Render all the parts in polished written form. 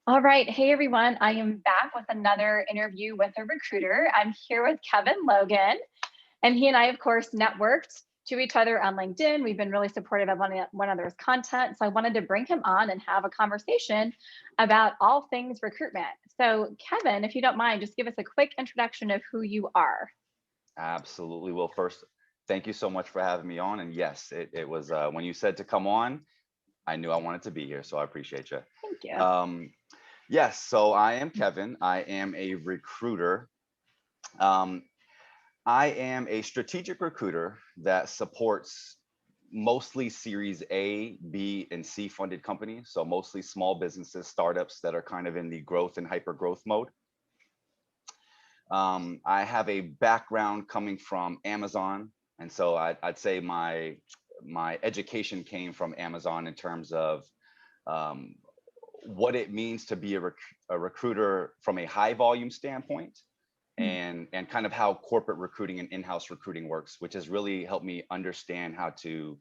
All right. Hey, everyone. I am back with another interview with a recruiter. I'm here with Kevin Logan, and he and I, of course, networked to each other on LinkedIn. We've been really supportive of one another's content. So I wanted to bring him on and have a conversation about all things recruitment. So, Kevin, if you don't mind, just give us a quick introduction of who you are. Absolutely. Well, first, thank you so much for having me on. And yes, it was when you said to come on, I knew I wanted to be here. So I appreciate you. Thank you. Um, yes, so I am Kevin. I am a recruiter. Um, I am a strategic recruiter that supports mostly Series A, B, and C funded companies. So mostly small businesses, startups that are kind of in the growth and hyper growth mode. I have a background coming from Amazon, and so I'd say my education came from Amazon in terms of um, what it means to be a recruiter from a high volume standpoint, and kind of how corporate recruiting and in-house recruiting works, which has really helped me understand how to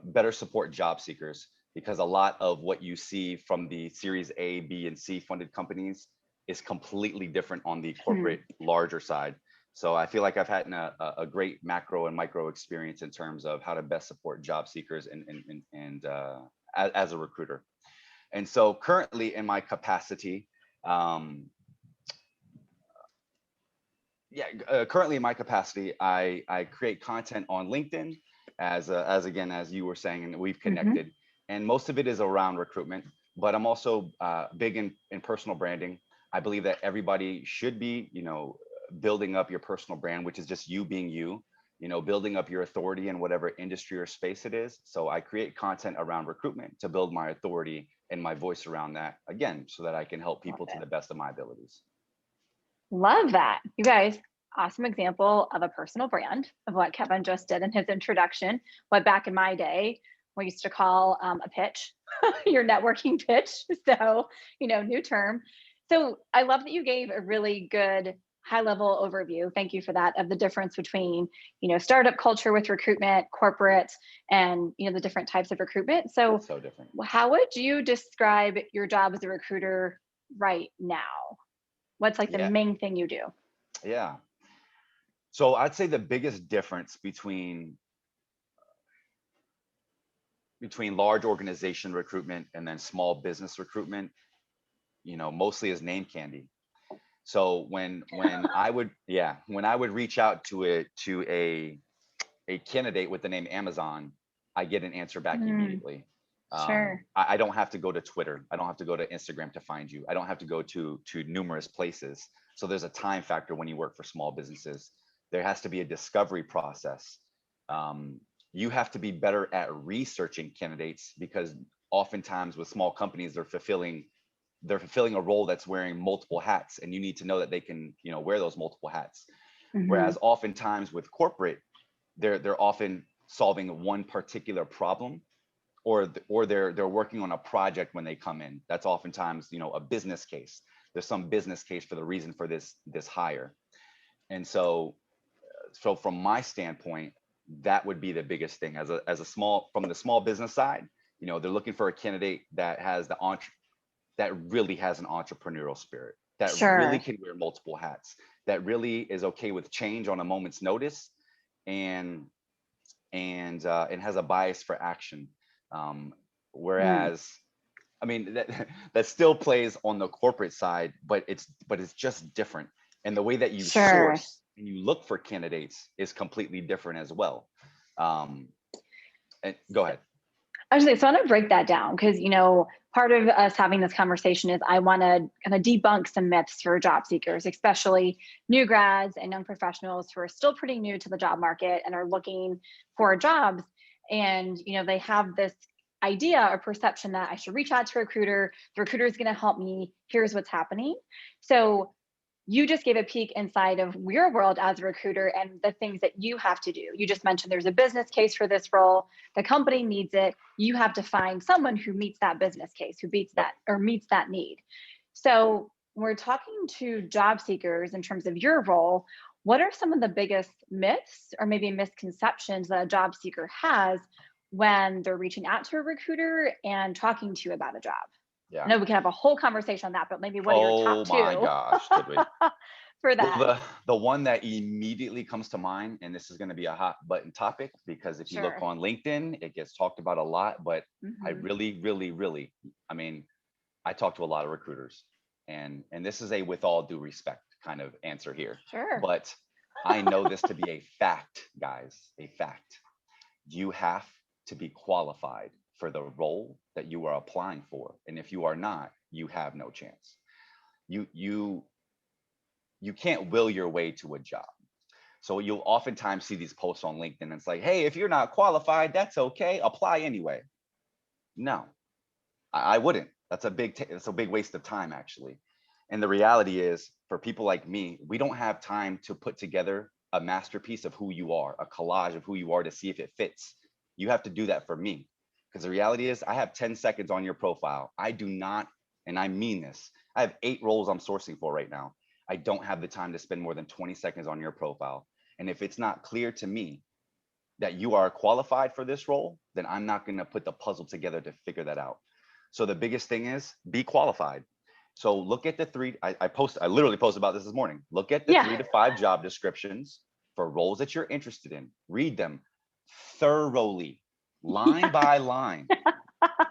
better support job seekers, because a lot of what you see from the Series A, B, and C funded companies is completely different on the Hmm. corporate larger side. So I feel like I've had a great macro and micro experience in terms of how to best support job seekers and as a recruiter. And so currently in my capacity, um, currently in my capacity, I create content on LinkedIn as again, as you were saying, and we've Hmm. connected, and most of it is around recruitment, but I'm also big in personal branding. I believe that everybody should be, building up your personal brand, which is just you being you, building up your authority in whatever industry or space it is. So I create content around recruitment to build my authority and my voice around that, again, so that I can help Love people to it. the best of my abilities. Love that. You guys, awesome example of a personal brand of what Kevin just did in his introduction. What back in my day, we used to call a pitch, your networking pitch. So, new term. So I love that you gave a really good high level overview. Thank you for that, of the difference between, startup culture with recruitment, corporate, and, the different types of recruitment. So It's so different. how would you describe your job as a recruiter right now? What's like the Yeah, main thing you do? yeah. So I'd say the biggest difference between large organization recruitment and then small business recruitment, mostly is name candy. So when I would reach out to a candidate with the name Amazon, I get an answer back Mm, immediately. sure. I don't have to go to Twitter. I don't have to go to Instagram to find you. I don't have to go to numerous places. So there's a time factor when you work for small businesses. There has to be a discovery process. Um, you have to be better at researching candidates, because oftentimes with small companies, they're fulfilling a role that's wearing multiple hats, and you need to know that they can, wear those multiple hats. Hmm. Whereas oftentimes with corporate, they're often solving one particular problem, or they're working on a project when they come in. That's oftentimes, a business case. There's some business case for the reason for this hire. And so from my standpoint, that would be the biggest thing as a small from the small business side. They're looking for a candidate that really has an entrepreneurial spirit, that really Sure. can wear multiple hats, that really is okay with change on a moment's notice, and and has a bias for action. Um, Mm, whereas, I mean, that still plays on the corporate side, but it's just different. And the way that you sure. source and you look for candidates is completely different as well. Um, and go ahead. Actually, so I want to break that down because, part of us having this conversation is I want to kind of debunk some myths for job seekers, especially new grads and young professionals who are still pretty new to the job market and are looking for jobs. And, they have this idea or perception that I should reach out to a recruiter. The recruiter is going to help me. Here's what's happening. So you just gave a peek inside of your world as a recruiter and the things that you have to do. You just mentioned there's a business case for this role. The company needs it. You have to find someone who meets that business case, who beats Yep. that or meets that need. So we're talking to job seekers in terms of your role. What are some of the biggest myths or maybe misconceptions that a job seeker has when they're reaching out to a recruiter and talking to you about a job? I Yeah. know we can have a whole conversation on that, but maybe what are your top Oh my two gosh, could we? for Well, that? the one that immediately comes to mind, and this is going to be a hot button topic because if you look Sure. on LinkedIn, it gets talked about a lot, but I Hmm. really, really, really, I mean, I talk to a lot of recruiters, and this is a with all due respect kind of answer here, Sure. but I know this to be a fact, guys, a fact. You have to be qualified for the role that you are applying for, and if you are not, you have no chance. You can't will your way to a job. So you'll oftentimes see these posts on LinkedIn. And it's like, hey, if you're not qualified, that's okay. Apply anyway. No, I wouldn't. That's a big waste of time, actually. And the reality is, for people like me, we don't have time to put together a masterpiece of who you are, a collage of who you are to see if it fits. You have to do that for me. Because the reality is, I have 10 seconds on your profile. I do not, and I mean this, I have 8 roles I'm sourcing for right now. I don't have the time to spend more than 20 seconds on your profile. And if it's not clear to me that you are qualified for this role, then I'm not going to put the puzzle together to figure that out. So the biggest thing is be qualified. So look at the three, I literally posted about this morning. Look at the Yeah. 3 to 5 job descriptions for roles that you're interested in. Read them thoroughly, line Yeah. by line.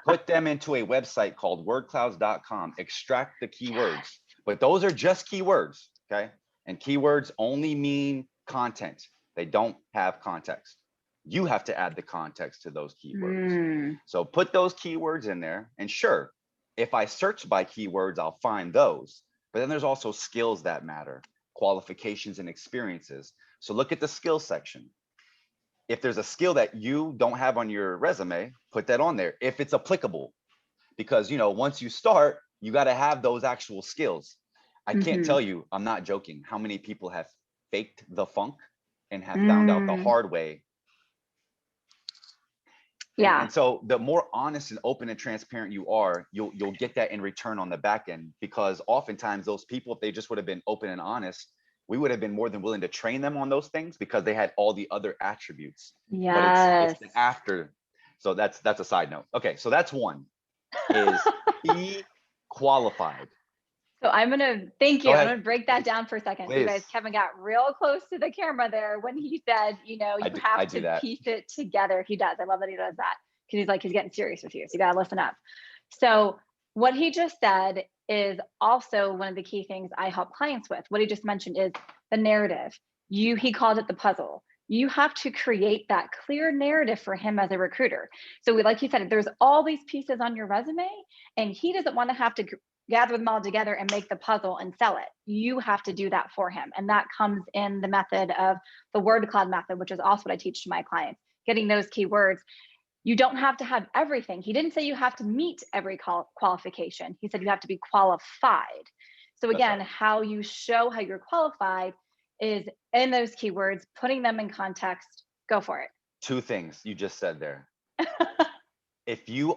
Put them into a website called wordclouds.com. Extract the keywords, but those are just keywords, okay? And keywords only mean content. They don't have context. You have to add the context to those keywords. Mm, So put those keywords in there, and sure, if I search by keywords, I'll find those. But then there's also skills that matter, qualifications and experiences. So look at the skills section. If there's a skill that you don't have on your resume, put that on there if it's applicable. Because once you start, you got to have those actual skills. I can't hmm tell you, I'm not joking, how many people have faked the funk and have found out the mm, hard way. And yeah. so the more honest and open and transparent you are, you'll get that in return on the back end, because oftentimes those people, if they just would have been open and honest, we would have been more than willing to train them on those things because they had all the other attributes. But it's Yes. the after. So that's a side note. Okay, so that's one, is be qualified. So I'm gonna thank you. Go I'm ahead, gonna break that please, down for a second. You please. guys, Kevin got real close to the camera there when he said, I you do, have I do to that. piece it together. He does. I love that he does that because he's like he's getting serious with you. So you gotta listen up. So what he just said is also one of the key things I help clients with. What he just mentioned is the narrative. He called it the puzzle. You have to create that clear narrative for him as a recruiter. So like you said, there's all these pieces on your resume, and he doesn't want to have to gather them all together and make the puzzle and sell it. You have to do that for him. And that comes in the method of the word cloud method, which is also what I teach to my clients, getting those keywords. You don't have to have everything. He didn't say you have to meet every qualification. He said you have to be qualified. So That's again, right. how you show how you're qualified is in those keywords, putting them in context. Go for it. 2 things you just said there. If you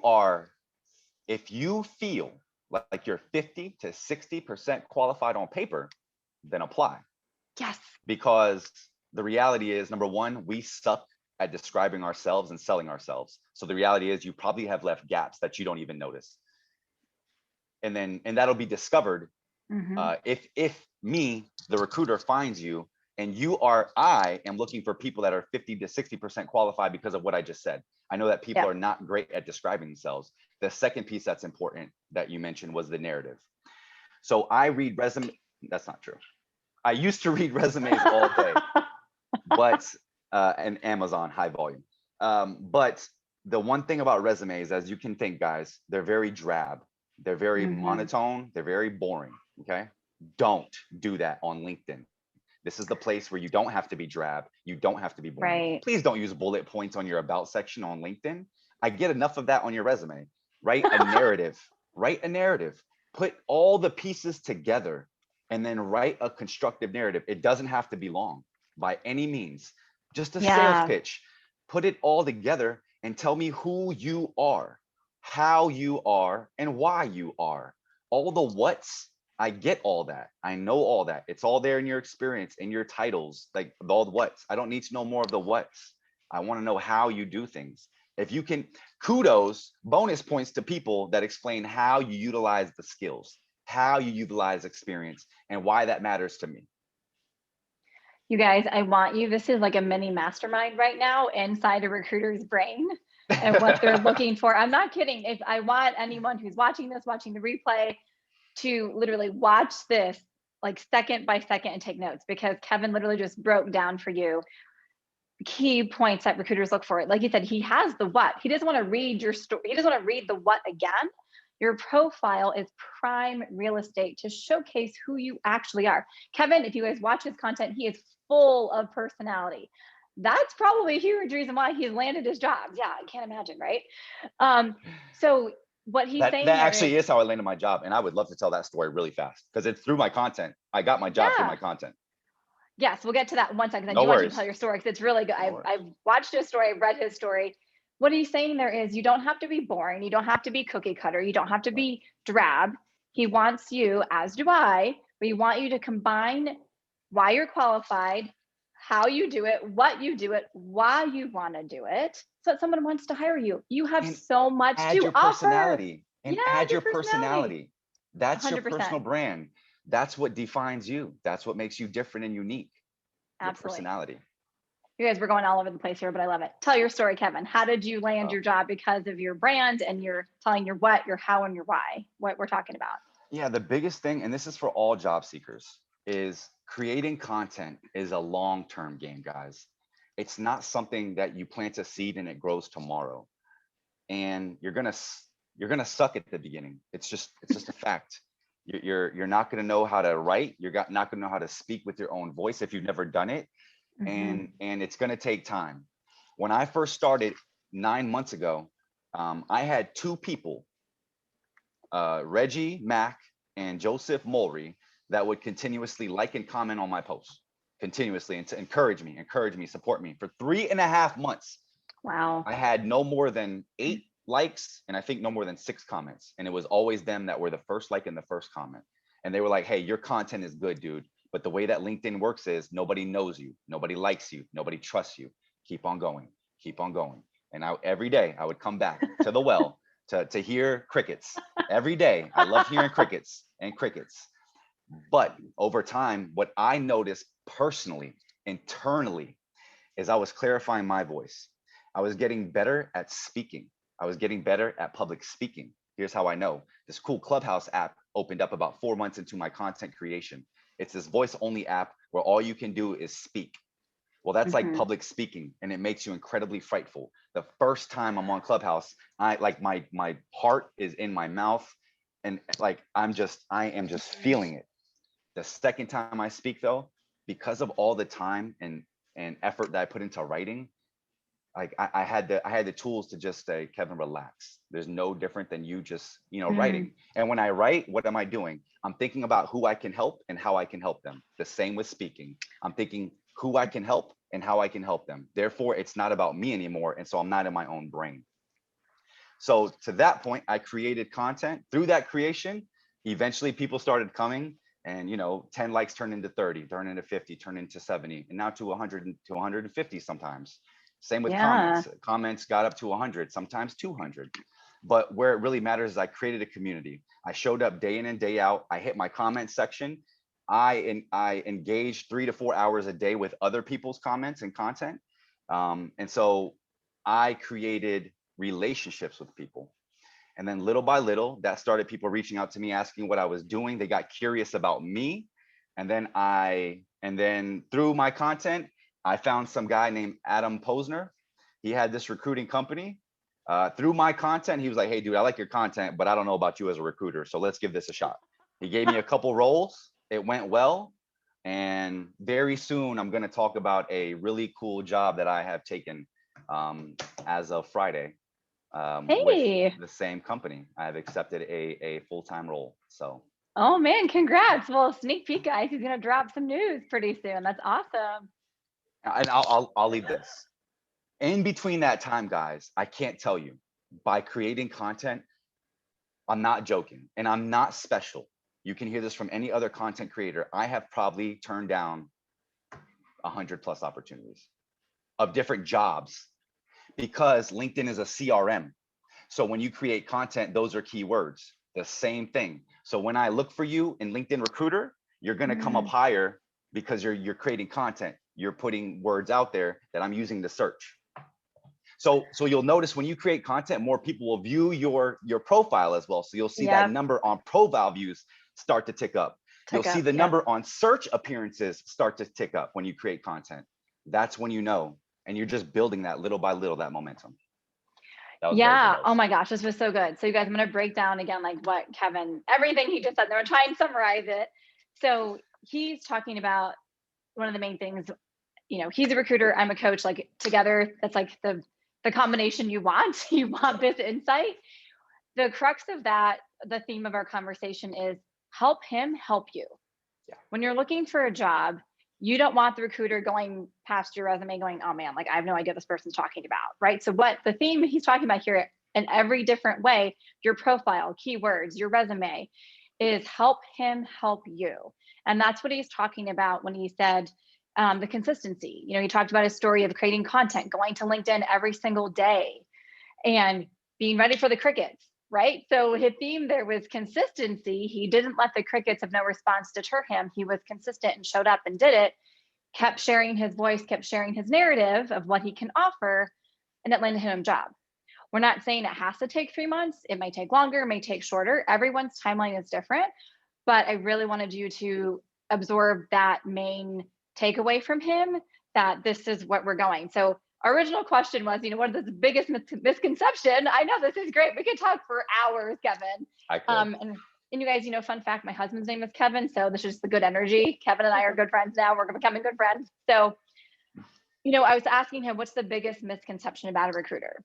feel like you're 50 to 60% qualified on paper, then apply. Yes. Because the reality is, number one, we suck at describing ourselves and selling ourselves. So the reality is you probably have left gaps that you don't even notice. And that'll be discovered Mm-hmm. if me, the recruiter, finds you, and I am looking for people that are 50 to 60% qualified because of what I just said. I know that people Yeah. are not great at describing themselves. The second piece that's important that you mentioned was the narrative. So I read resume. That's not true. I used to read resumes all day, but and Amazon high volume. But the one thing about resumes, as you can think, guys, they're very drab. They're very Mm-hmm. monotone. They're very boring. Okay. Don't do that on LinkedIn. This is the place where you don't have to be drab. You don't have to be boring. Right. Please don't use bullet points on your about section on LinkedIn. I get enough of that on your resume. Write a narrative. Write a narrative. Put all the pieces together and then write a constructive narrative. It doesn't have to be long by any means. Just a sales Yeah. pitch. Put it all together and tell me who you are, how you are, and why you are. All the what's, I get all that. I know all that. It's all there in your experience, in your titles, like all the what's. I don't need to know more of the what's. I want to know how you do things. If you can, kudos, bonus points to people that explain how you utilize the skills, how you utilize experience, and why that matters to me. You guys, I want you, this is like a mini mastermind right now inside a recruiter's brain and what they're looking for. I'm not kidding. If I want anyone who's watching this, watching the replay, to literally watch this like second by second and take notes, because Kevin literally just broke down for you key points that recruiters look for. Like you said, he has the what. He doesn't want to read your story. He doesn't want to read the what again. Your profile is prime real estate to showcase who you actually are. Kevin, if you guys watch his content, he is full of personality. That's probably a huge reason why he's landed his jobs. Yeah, I can't imagine, right? So what he's That saying that there is, actually is how I landed my job, and I would love to tell that story really fast because it's through my content. I got my job through my yeah, content. yes, we'll get to that in 1 second. I No do want you to worries. tell your story because it's really good. No I've worries. watched his story, I've read his story. What he's saying there is you don't have to be boring. You don't have to be cookie cutter. You don't have to Right. be drab. He wants you, as do I, but he want you to combine why you're qualified, how you do it, what you do it, why you want to do it, so that someone wants to hire you. You have And so much add to your offer. personality. And Yeah, add your your personality. personality. That's your 100%. personal brand. That's what defines you. That's what makes you different and unique. Your Absolutely. personality. You guys, we're going all over the place here, but I love it. Tell your story, Kevin. How did you land Uh, your job because of your brand, and you're telling your what, your how, and your why, what we're talking about? yeah, the biggest thing, and this is for all job seekers, is creating content is a long-term game, guys. It's not something that you plant a seed and it grows tomorrow. And you're gonna suck at the beginning. It's just a fact. You're not gonna know how to write. Not gonna know how to speak with your own voice if you've never done it, Mm-hmm. and it's gonna take time. When I first started 9 months ago, I had two people, Reggie Mack and Joseph Mulry, that would continuously like and comment on my posts continuously and to encourage me, support me for 3.5 months. Wow. I had no more than 8 likes and I think no more than 6 comments. And it was always them that were the first like and the first comment. And they were like, hey, your content is good, dude. But the way that LinkedIn works is nobody knows you, nobody likes you, nobody trusts you. Keep on going, keep on going. And every day I would come back to the well to hear crickets. Every day I loved hearing crickets and crickets. But over time, what I noticed personally, internally, is I was clarifying my voice. I was getting better at speaking. I was getting better at public speaking. Here's how I know. This cool Clubhouse app opened up about 4 months into my content creation. It's this voice only app where all you can do is speak. Well, that's like Mm-hmm. public speaking, and it makes you incredibly frightful. The first time I'm on Clubhouse, I like my heart is in my mouth, and like I am just feeling it. The second time I speak though, because of all the time and effort that I put into writing, like I had the tools to just say, Kevin, relax. There's no different than you just, Mm. writing. And when I write, what am I doing? I'm thinking about who I can help and how I can help them. The same with speaking. I'm thinking who I can help and how I can help them. Therefore, it's not about me anymore. And so I'm not in my own brain. So to that point, I created content. Through that creation, eventually people started coming, and 10 likes turned into 30, turned into 50, turned into 70, and now to 100 to 150 sometimes. Same with Yeah. comments. Comments got up to 100, sometimes 200. But where it really matters is I created a community. I showed up day in and day out. I hit my comment section. I engaged 3 to 4 hours a day with other people's comments and content. And so I created relationships with people. And then little by little, that started people reaching out to me, asking what I was doing. They got curious about me. And then through my content, I found some guy named Adam Posner. He had this recruiting company. Through my content, he was like, hey, dude, I like your content, but I don't know about you as a recruiter. So let's give this a shot. He gave me a couple roles. It went well. And very soon, I'm going to talk about a really cool job that I have taken as of Friday with Hey. the same company. I have accepted a full-time role. So, Oh man, congrats. Well, sneak peek, guys. He's gonna drop some news pretty soon. That's awesome. and I'll leave this. In between that time, guys, I can't tell you, by creating content, I'm not joking, and I'm not special. You can hear this from any other content creator. I have probably turned down 100 plus opportunities of different jobs because LinkedIn is a CRM. So when you create content, those are keywords, the same thing. So when I look for you in LinkedIn Recruiter, you're going to come up higher because you're creating content. You're putting words out there that I'm using to search. So you'll notice when you create content, more people will view your profile as well. So you'll see that number on profile views start to tick up. You'll see the number on search appearances start to tick up when you create content. That's when you know, and you're just building that little by little, that momentum. That was very good. Oh my gosh, this was so good. So you guys, I'm going to break down again, like what Kevin, everything he just said. I'm going to try and summarize it. So he's talking about one of the main things, you know, he's a recruiter, I'm a coach, like together, that's like the combination you want. You want this insight. The crux of that, the theme of our conversation is help him help you. Yeah. When you're looking for a job, you don't want the recruiter going past your resume going, oh man, like I have no idea what this person's talking about, right? So what the theme he's talking about here in every different way, your profile, keywords, your resume, is help him help you. And that's what he's talking about when he said the consistency. You know, he talked about his story of creating content, going to LinkedIn every single day and being ready for the crickets, right? So his theme there was consistency. He didn't let the crickets of no response deter him. He was consistent and showed up and did it, kept sharing his voice, kept sharing his narrative of what he can offer, and it landed him a job. We're not saying it has to take 3 months. It may take longer, it may take shorter. Everyone's timeline is different, but I really wanted you to absorb that main takeaway from him, that this is what we're going. So our original question was, you know, what is the biggest misconception? I know this is great. We could talk for hours, Kevin. I could. And you guys, you know, fun fact, my husband's name is Kevin. So this is just the good energy. Kevin and I are good friends now. We're becoming good friends. So, you know, I was asking him, what's the biggest misconception about a recruiter?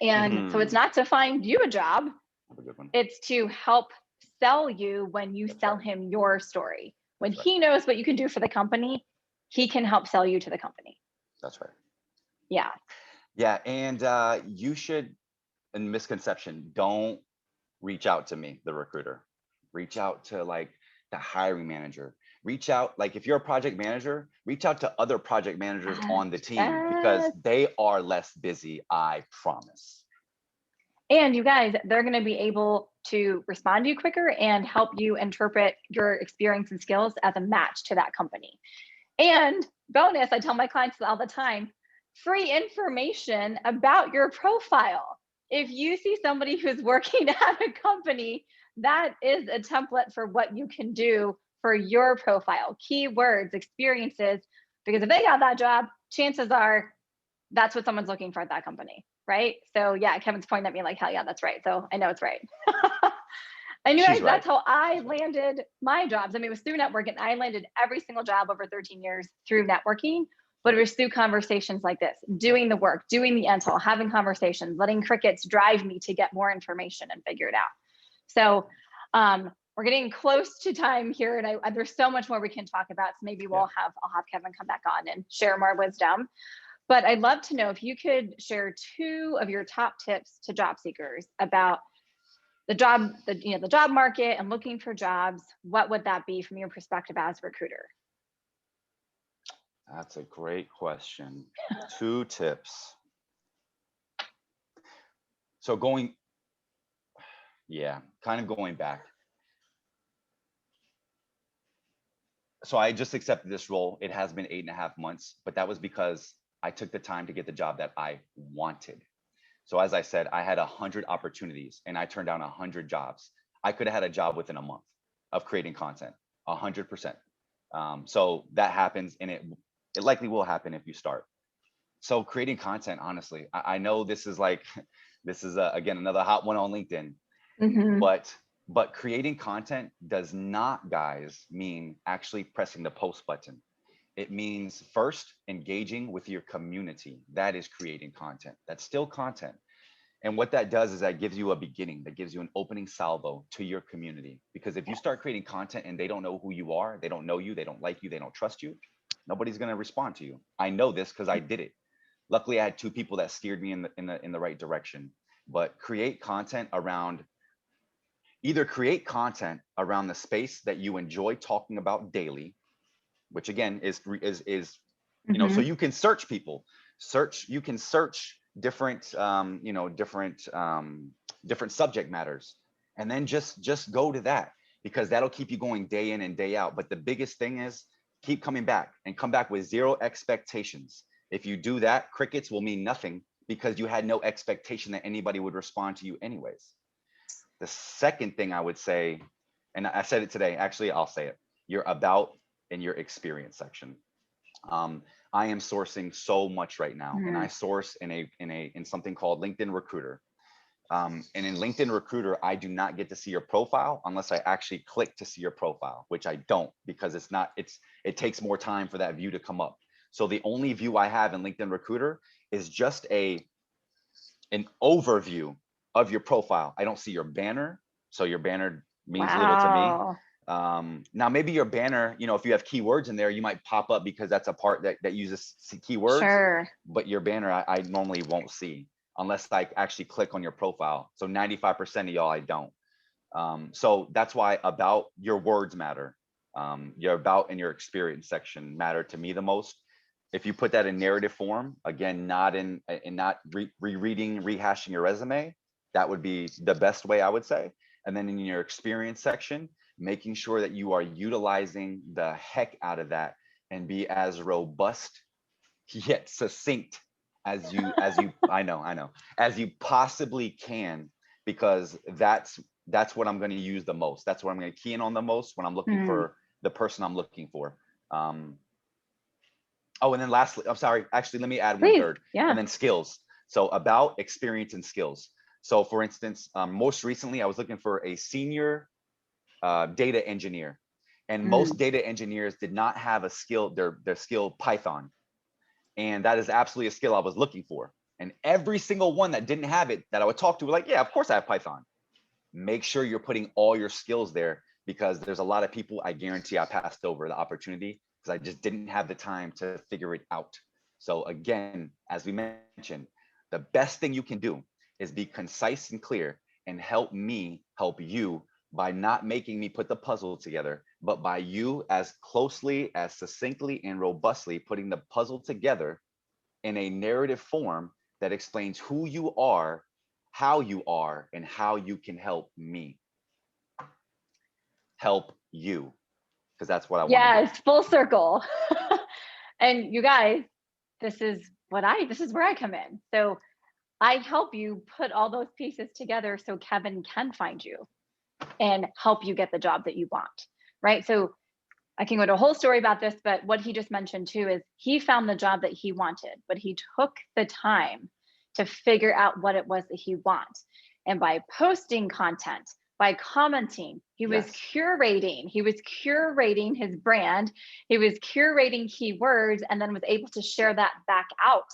And so it's not to find you a job. It's to help sell you when you sell him your story. When he knows what you can do for the company, he can help sell you to the company. That's right. Yeah. Yeah. And you should, in misconception, don't reach out to me, the recruiter. Reach out to like the hiring manager. Reach out, like if you're a project manager, reach out to other project managers on the team because they are less busy, I promise. And you guys, they're going to be able to respond to you quicker and help you interpret your experience and skills as a match to that company. And bonus, I tell my clients all the time, free information about your profile. If you see somebody who's working at a company, that is a template for what you can do for your profile, keywords, experiences, because if they got that job, chances are that's what someone's looking for at that company, right? So yeah, Kevin's pointing at me like, hell yeah, that's right. So I know it's right. And you guys, that's how I landed my jobs. I mean, it was through networking. I landed every single job over 13 years through networking, but it was through conversations like this, doing the work, doing the intel, having conversations, letting crickets drive me to get more information and figure it out. So we're getting close to time here, and there's so much more we can talk about. So maybe I'll have Kevin come back on and share more wisdom. But I'd love to know if you could share 2 of your top tips to job seekers about the job market and looking for jobs. What would that be from your perspective as a recruiter? That's a great question. 2 tips. So kind of going back. So I just accepted this role. It has been 8.5 months, but that was because I took the time to get the job that I wanted. So as I said, I had 100 opportunities and I turned down 100 jobs. I could have had a job within a month of creating content, 100%. So that happens, and it likely will happen if you start. So creating content, honestly, I know this is again, another hot one on LinkedIn, but creating content does not, guys, mean actually pressing the post button. It means first engaging with your community. That is creating content. That's still content. And what that does is that gives you a beginning, that gives you an opening salvo to your community. Because if you start creating content and they don't know who you are, they don't know you, they don't like you, they don't trust you, nobody's going to respond to you. I know this because I did it. Luckily, I had 2 people that steered me in the right direction. But create content around the space that you enjoy talking about daily, which again is you know, so you can search people. You can search different subject matters, and then just go to that, because that'll keep you going day in and day out. But the biggest thing is keep coming back, and come back with zero expectations. If you do that, crickets will mean nothing, because you had no expectation that anybody would respond to you anyways. The second thing I would say, and I said it today, actually, I'll say it, your about in your experience section. I am sourcing so much right now, and I source in something called LinkedIn Recruiter. And in LinkedIn Recruiter, I do not get to see your profile unless I actually click to see your profile, which I don't, because it takes more time for that view to come up. So the only view I have in LinkedIn Recruiter is just an overview of your profile. I don't see your banner. So your banner means little to me. Now maybe your banner, if you have keywords in there, you might pop up because that's a part that uses keywords. Sure. But your banner, I normally won't see unless I actually click on your profile. So 95% of y'all, I don't. So that's why about your words matter. Your about and your experience section matter to me the most. If you put that in narrative form, again, not rereading, rehashing your resume, that would be the best way, I would say. And then in your experience section, making sure that you are utilizing the heck out of that and be as robust yet succinct as you as you possibly can, because that's what I'm going to use the most. That's what I'm going to key in on the most when I'm looking for the person I'm looking for. Oh, and then lastly, I'm sorry, actually, let me add one third. Yeah. And then skills. So about, experience, and skills. So for instance, most recently, I was looking for a senior data engineer, and most data engineers did not have a skill, their skill Python. And that is absolutely a skill I was looking for. And every single one that didn't have it that I would talk to, like, yeah, of course I have Python. Make sure you're putting all your skills there, because there's a lot of people I guarantee I passed over the opportunity because I just didn't have the time to figure it out. So again, as we mentioned, the best thing you can do is be concise and clear, and help me help you by not making me put the puzzle together, but by you as closely, as succinctly, and robustly putting the puzzle together in a narrative form that explains who you are, how you are, and how you can help me help you, because that's what I want to do. Yes, full circle. And you guys, this is where I come in. So I help you put all those pieces together so Kevin can find you and help you get the job that you want, right? So I can go to a whole story about this, but what he just mentioned too is he found the job that he wanted, but he took the time to figure out what it was that he wants. And by posting content, by commenting, he was curating his brand, he was curating keywords, and then was able to share that back out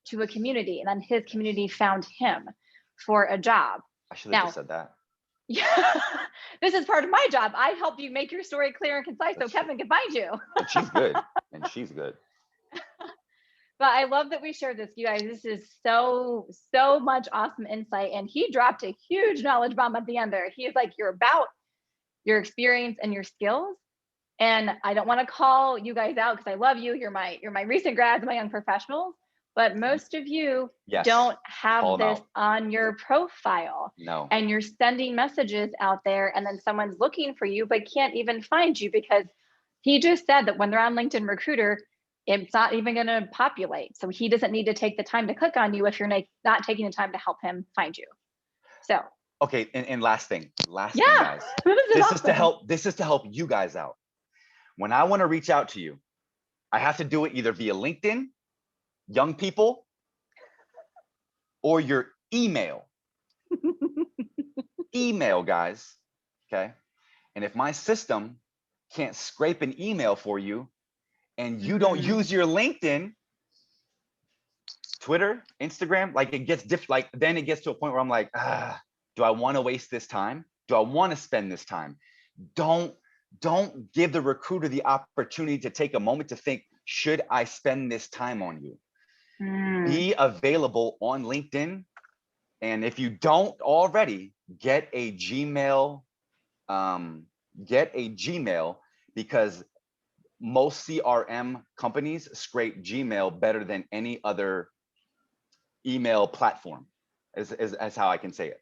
to a community. And then his community found him for a job. I should have just said that. Yeah, this is part of my job. I help you make your story clear and concise so Kevin can find you. And she's good. And she's good. But I love that we shared this, you guys. This is so much awesome insight. And he dropped a huge knowledge bomb at the end there. He is like, you're about your experience and your skills. And I don't want to call you guys out because I love you. You're my recent grads, my young professionals. But most of you don't have this on your profile. No. And you're sending messages out there, and then someone's looking for you but can't even find you, because he just said that when they're on LinkedIn Recruiter, it's not even going to populate. So he doesn't need to take the time to click on you if you're not taking the time to help him find you. So okay, and last thing, guys. This is to help you guys out. When I want to reach out to you, I have to do it either via LinkedIn, young people, or your email. Email, guys. Okay. And if my system can't scrape an email for you, and you don't use your LinkedIn, Twitter, Instagram, like it gets then it gets to a point where I'm like, do I want to waste this time? Do I want to spend this time? Don't give the recruiter the opportunity to take a moment to think, should I spend this time on you? Be available on LinkedIn. And if you don't already, get a Gmail, because most CRM companies scrape Gmail better than any other email platform, is how I can say it.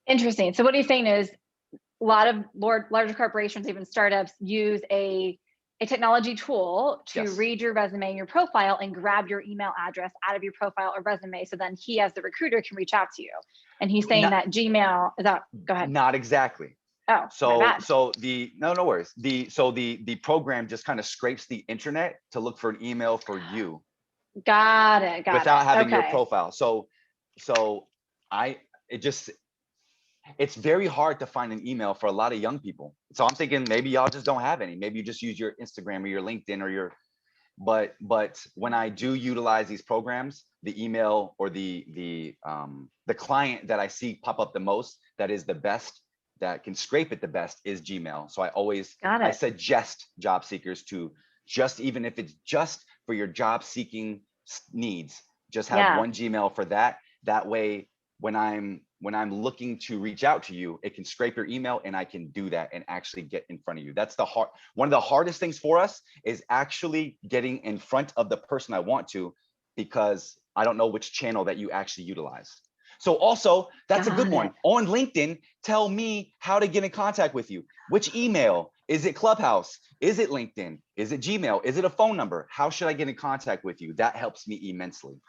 Interesting. So what he's saying is a lot of larger corporations, even startups, use a technology tool to Yes. read your resume and your profile and grab your email address out of your profile or resume. So then he, as the recruiter, can reach out to you. And he's saying that Gmail is that. Go ahead. Not exactly. Oh, so my bad. so the no worries. The program just kind of scrapes the internet to look for an email for you. Got it. Without having your Okay. profile. So it's very hard to find an email for a lot of young people. So I'm thinking maybe y'all just don't have any. Maybe you just use your Instagram or your LinkedIn or your, but when I do utilize these programs, the email or the client that I see pop up the most, that is the best, that can scrape it the best, is Gmail. So I suggest job seekers to just, even if it's just for your job seeking needs, just have one Gmail for that. That way, when I'm looking to reach out to you, it can scrape your email and I can do that and actually get in front of you. That's one of the hardest things for us, is actually getting in front of the person I want to, because I don't know which channel that you actually utilize. So also, that's a good one. On LinkedIn, tell me how to get in contact with you. Which email? Is it Clubhouse? Is it LinkedIn? Is it Gmail? Is it a phone number? How should I get in contact with you? That helps me immensely.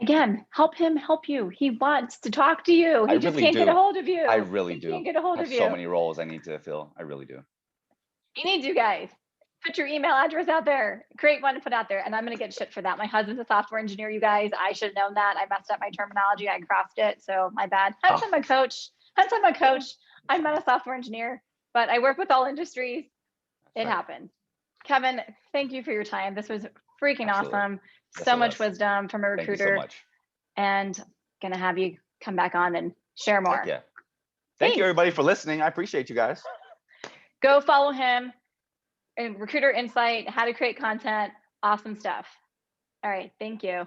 Again, help him help you. He wants to talk to you. He just can't get a hold of you. I really do. Can't get a hold of you. So many roles I need to fill. I really do. He needs you guys. Put your email address out there. Create one and put out there. And I'm going to get shit for that. My husband's a software engineer, you guys. I should have known that. I messed up my terminology. I crossed it. So my bad. Hence I'm a coach. I'm not a software engineer, but I work with all industries. It happens. Kevin, thank you for your time. This was freaking awesome. Yes, so much wisdom from a recruiter. Thank you so much. And gonna have you come back on and share more. Yeah. Thank you everybody for listening. I appreciate you guys. Go follow him. And Recruiter Insight, how to create content, awesome stuff. All right, thank you.